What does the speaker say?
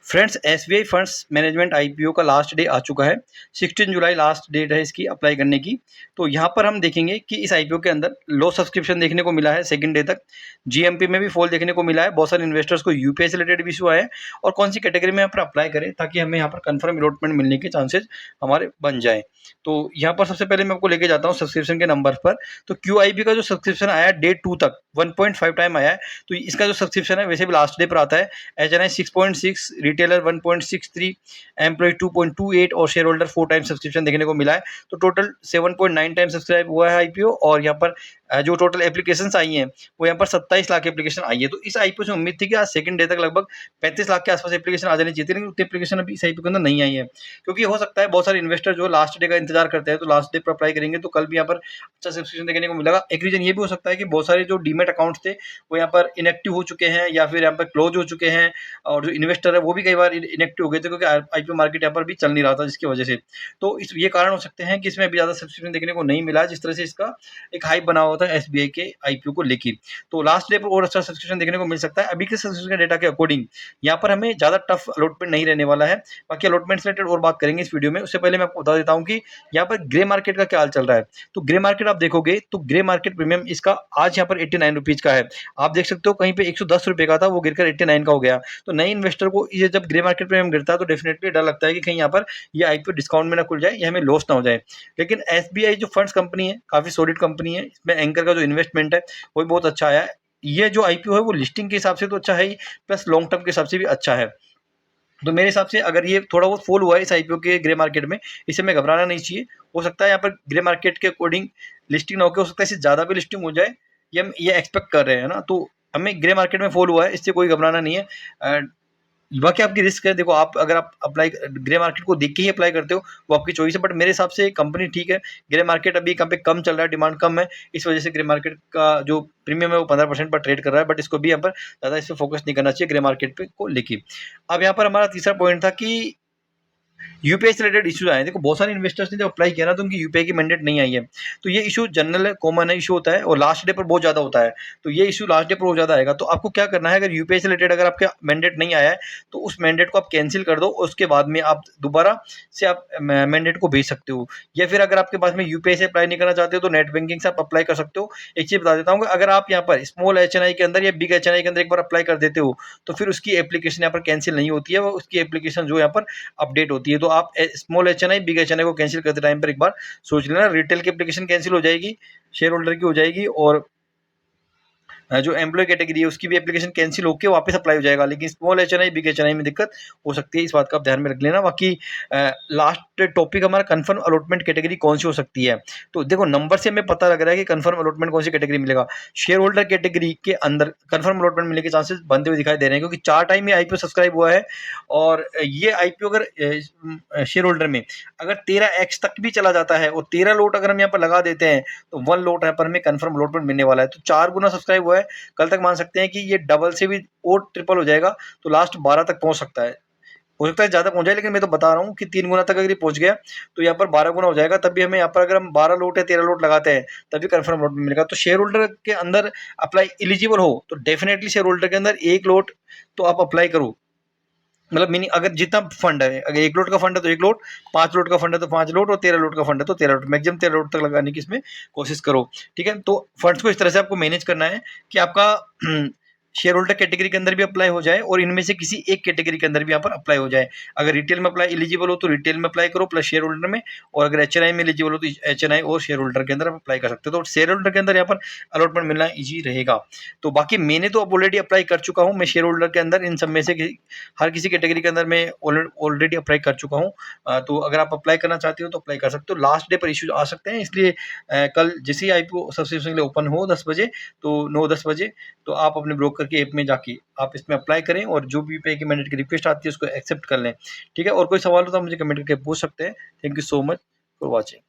Friends, SBI funds management IPO का last day आ चुका है। 16 जुलाई लास्ट डेट है इसकी अप्लाई करने की। तो यहाँ पर हम देखेंगे कि इस आईपीओ के अंदर लो सब्सक्रिप्शन देखने को मिला है सेकंड डे तक। जीएमपी में भी फॉल देखने को मिला है। बहुत सारे इन्वेस्टर्स को यूपीआई से रिलेटेड भी इशू आए हैं और कौन सी कैटेगरी में यहाँ पर अप्लाई करें ताकि हमें यहाँ पर कंफर्म अलॉटमेंट मिलने के चांसेस हमारे बन जाए। तो यहाँ पर सबसे पहले मैं आपको लेके जाता हूँ सब्सक्रिप्शन के नंबर पर। तो क्यूआईबी का जो सब्सक्रिप्शन आया डे 2 तक 1.5 टाइम आया है। तो इसका जो सब्सक्रिप्शन है वैसे भी लास्ट डे पर आता है। एचएनआई 6.6, रिटेलर 1.63, एम्प्लॉय 2.28 और शेयर होल्डर 4 टाइम सब्सक्रिप्शन देखने को मिला है। तो टोटल 7.9 टाइम सब्सक्राइब हुआ है आईपीओ। और यहाँ पर जो टोटल एप्लीकेशंस आई हैं वो यहाँ पर 27 लाख एप्लीकेशन आई है। तो इस आईपीओ से उम्मीद थी कि आज सेकंड डे तक लगभग 35 लाख के आसपास एप्लीकेशन आ जानी चाहिए थी, लेकिन उतनी एप्लीकेशन अभी इस आईपीओ के अंदर नहीं आई है। क्योंकि हो सकता है बहुत सारे इन्वेस्टर जो लास्ट डे का इंतजार करते हैं तो लास्ट डे पर अप्लाई करेंगे तो कल भी यहाँ पर अच्छा सब्सक्रिप्शन देखने को मिलेगा। एक रीजन ये भी हो सकता है कि बहुत सारे जो डीमेट अकाउंट्स थे वो यहाँ पर इनएक्टिव हो चुके हैं या फिर यहाँ पर क्लोज हो चुके हैं और जो इन्वेस्टर है वो भी कई बार इनएक्टिव हो गए थे क्योंकि आईपीओ मार्केट यहाँ पर भी चल नहीं रहा था जिसकी वजह से। तो ये कारण हो सकते हैं कि इसमें अभी ज़्यादा सब्सक्रिप्शन देखने को नहीं मिला जिस तरह से इसका एक हाइप बना हुआ था एसबीआई के आईपीओ को लेकर। तो लास्ट डे पर और अच्छा सब्सक्रिप्शन देखने को मिल सकता है। अभी के सब्सक्रिप्शन डेटा के अकॉर्डिंग यहाँ पर हमें ज़्यादा टफ अलॉटमेंट नहीं रहने वाला है। बाकी अलॉटमेंट से रिलेटेड और बात करेंगे इस वीडियो में। उससे पहले मैं आपको बता देता हूँ कि यहाँ पर ग्रे मार्केट का क्या हाल चल रहा है। तो ग्रे मार्केट आप देखोगे तो ग्रे मार्केट प्रीमियम इसका आज यहाँ पर 89 रुपीज का है। आप देख सकते हो कहीं पे 110 रुपए का था वो गिरकर 89 का हो गया। तो नए इन्वेस्टर को ये जब ग्रे मार्केट प्रीमियम गिरता है तो डेफिनेटली डर लगता है कि कहीं यहाँ पर ये आईपीओ डिस्काउंट में ना खुल जाए या हमें लॉस ना हो जाए। लेकिन एसबीआई जो फंड्स कंपनी है काफी सॉलिड कंपनी है। इसमें एंकर का जो इन्वेस्टमेंट है वो भी बहुत अच्छा आया है। ये जो आईपीओ है वो लिस्टिंग के हिसाब से तो अच्छा है ही, प्लस लॉन्ग टर्म के हिसाब से भी अच्छा है। तो मेरे हिसाब से अगर ये थोड़ा बहुत फॉल हुआ है इस आईपीओ के ग्रे मार्केट में, इसे हमें घबराना नहीं चाहिए। हो सकता है यहाँ पर ग्रे मार्केट के अकॉर्डिंग लिस्टिंग ना होकर हो सकता है इससे ज़्यादा भी लिस्टिंग हो जाए, ये हम ये एक्सपेक्ट कर रहे हैं ना। तो हमें ग्रे मार्केट में फॉल हुआ है इससे कोई घबराना नहीं है। बाकी आपकी रिस्क है। देखो आप अगर आप अप्लाई ग्रे मार्केट को देख के ही अप्लाई करते हो वो आपकी चॉइस है, बट मेरे हिसाब से कंपनी ठीक है। ग्रे मार्केट अभी कहाँ पे कम चल रहा है, डिमांड कम है, इस वजह से ग्रे मार्केट का जो प्रीमियम है वो 15% पर ट्रेड कर रहा है। बट इसको भी यहाँ पर ज़्यादा इस पर फोकस नहीं करना चाहिए ग्रे मार्केट पे को लेके। अब यहाँ पर हमारा तीसरा पॉइंट था कि यूपीआई से रिलेटेड इशूज आए। देखो बहुत सारे इन्वेस्टर्स ने जब अप्लाई किया ना तो उनकी यूपीआई की मैंडेट नहीं आई है। तो ये इशू जनरल है, कॉमन है, इशू होता है और लास्ट डे पर बहुत ज़्यादा होता है। तो ये इशू लास्ट डे पर बहुत ज़्यादा आएगा। तो आपको क्या करना है, अगर यूपीआई से रिलेटेड अगर आपका मैंडेट नहीं आया है तो उस मैंडेट को आप कैंसिल कर दो। उसके बाद में आप दोबारा से आप मैंडेट को भेज सकते हो। या फिर अगर आपके पास में यूपीआई से अप्लाई नहीं करना चाहते हो तो नेट बैंकिंग से आप अप्लाई कर सकते हो। एक चीज़ बता देता हूँ, अगर आप यहाँ पर स्मॉल एचएनआई के अंदर या बिग एचएनआई के अंदर एक बार अप्लाई कर देते हो तो फिर उसकी एप्लीकेशन यहाँ पर कैंसिल नहीं होती है, वो उसकी एप्लीकेशन जो यहाँ पर अपडेट होती है। तो आप स्मॉल एचएनआई बिग एचएनआई को कैंसिल करते टाइम पर एक बार सोच लेना। रिटेल की एप्लीकेशन कैंसिल हो जाएगी, शेयर होल्डर की हो जाएगी और जो एम्प्लॉय कैटेगरी है उसकी भी एप्लीकेशन कैंसिल होकर वापस अप्लाई हो जाएगा। लेकिन स्मॉल एचएनआई बिग एचएनआई में दिक्कत हो सकती है, इस बात का आप ध्यान में रख लेना। बाकी लास्ट टॉपिक हमारा कंफर्म अलॉटमेंट कैटेगरी कौन सी हो सकती है। तो देखो नंबर से हमें पता लग रहा है कि कंफर्म अलॉटमेंट कौन सी कैटेगरी मिलेगा। शेयर होल्डर कैटेगरी के अंदर कंफर्म अलॉटमेंट मिलने के चांसेस बनते हुए दिखाई दे रहे हैं, क्योंकि 4 टाइम ये आईपीओ सब्सक्राइब हुआ है। और ये आईपीओ अगर शेयर होल्डर में अगर 13x तक भी चला जाता है और 13 लोट अगर हम यहाँ पर लगा देते हैं तो 1 लोट यहाँ पर हमें कंफर्म अलॉटमेंट मिलने वाला है। तो 4 गुना सब्सक्राइब हुआ है, कल तक मान सकते हैं कि ये डबल से भी और ट्रिपल हो जाएगा। तो लास्ट 12 तक पहुंच सकता है, हो सकता है ज़्यादा पहुंच जाए, लेकिन मैं तो बता रहा हूँ कि 3 गुना तक अगर ये पहुंच गया तो यहाँ पर 12 गुना हो जाएगा। तब भी हमें यहाँ पर अगर हम 12 लोट या 13 लोट लगाते हैं तभी कंफर्म लोट मिलेगा। तो शेयर होल्डर के अंदर अप्लाई एलिजिबल हो तो डेफिनेटली शेयर होल्डर के अंदर 1 लोट तो आप अप्लाई करो। मतलब मीनिंग अगर जितना फंड है, अगर 1 लोट का फंड है तो 1 लोट, 5 लोट का फंड है तो 5 लोट और 13 लोट का फंड है तो 13 लोट, मैक्सिमम 13 लोट तक लगाने की इसमें कोशिश करो। ठीक है, तो फंड्स को इस तरह से आपको मैनेज करना है कि आपका शेयर होल्डर कैटेगरी के अंदर भी अप्लाई हो जाए और इनमें से किसी एक कैटेगरी के अंदर भी यहाँ पर अप्लाई हो जाए। अगर रिटेल में अप्लाई एलिजिबल हो तो रिटेल में अप्लाई करो प्लस शेयर होल्डर में, और अगर एचएनआई में एलिजिबल हो तो एचएनआई और शेयर होल्डर के अंदर आप अप्लाई कर सकते हो। तो शेयर होल्डर के अंदर यहाँ पर अलॉटमेंट मिलना ईजी रहेगा। तो बाकी मैंने तो अब ऑलरेडी अप्लाई कर चुका हूँ, मैं शेयर होल्डर के अंदर इन सब में से हर किसी कैटेगरी के अंदर मैं ऑलरेडी अप्लाई कर चुका हूँ। तो अगर आप अप्लाई करना चाहते हो तो अप्लाई कर सकते हो। लास्ट डे पर इश्यूज आ सकते हैं, इसलिए कल जैसे ही आईपीओ सब्सक्रिप्शन के लिए ओपन हो 10 बजे तो 9-10 बजे तो आप अपने ब्रोकर के ऐप में जाके आप इसमें अप्लाई करें और जो भी पे की मैंडेट की रिक्वेस्ट आती है उसको एक्सेप्ट कर लें। ठीक है, और कोई सवाल हो तो आप मुझे कमेंट करके पूछ सकते हैं। Thank you so much for watching.